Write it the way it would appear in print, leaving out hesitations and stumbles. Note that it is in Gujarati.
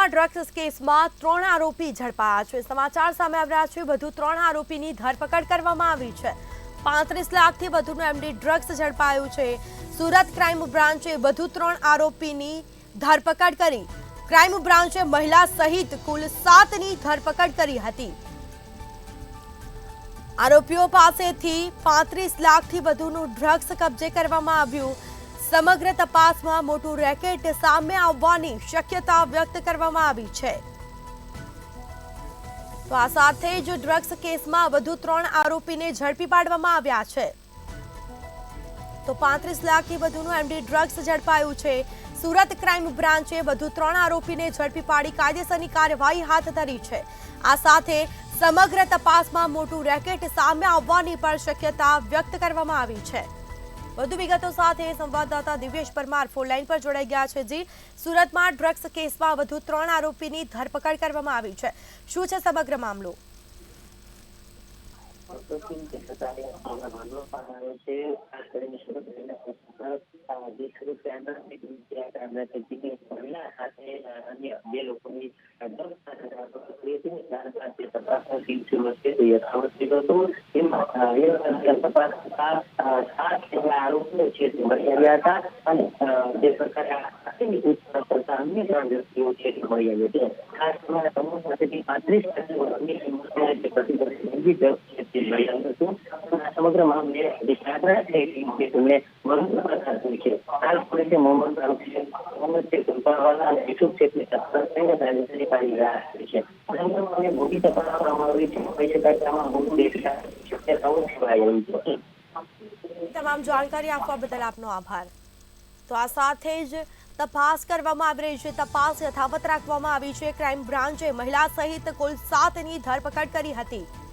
સુરતમાં ડ્રગ્સ કેસમાં 3 આરોપી ઝડપાયા છે। સમાચાર સામે આવી રહ્યા છે। વધુ 3 આરોપીની ધરપકડ કરવામાં આવી છે। 35 લાખથી વધુનું એમડી ડ્રગ્સ ઝડપાયું છે। સુરત ક્રાઇમ બ્રાન્ચે વધુ 3 આરોપીની ધરપકડ કરી। ક્રાઇમ બ્રાન્ચે મહિલા સહિત કુલ 7ની ધરપકડ કરી હતી। આરોપીઓ પાસેથી 35 લાખથી વધુનું ડ્રગ્સ કબજે કરવામાં આવ્યું। સમગ્ર તપાસમાં મોટું રેકેટ સામે આવવાની શક્યતા વ્યક્ત કરવામાં આવી છે। તો આ સાથે જ ડ્રગ્સ કેસમાં વધુ 3 આરોપીને ઝડપી પાડવામાં આવ્યા છે। તો 35 લાખથી વધુનું એમડી ડ્રગ્સ ઝડપાયું છે। સુરત ક્રાઇમ બ્રાન્ચે વધુ 3 આરોપીને ઝડપી પાડી કાયદેસરની કાર્યવાહી હાથ ધરી છે। આ સાથે સમગ્ર તપાસમાં મોટું રેકેટ સામે આવવાની પણ શક્યતા વ્યક્ત કરવામાં આવી છે। વધુ વિગતો સાથે સંવાદદાતા દિવ્યેશ પરમાર ફોન લાઈન પર જોડાઈ ગયા છે। જી, સુરતમાં ડ્રગ્સ કેસમાં વધુ 3 આરોપીની ધરપકડ કરવામાં આવી છે। શું છે સમગ્ર મામલો? સમગ્ર મામલે તમામ જાણકારી આપવા બદલ આપનો આભાર। તો આ સાથે જ તપાસ કરવામાં આવી રહી છે। તપાસ યથાવત રાખવામાં આવી છે। ક્રાઇમ બ્રાન્ચે મહિલા સહિત કુલ 7ની ધરપકડ કરી હતી।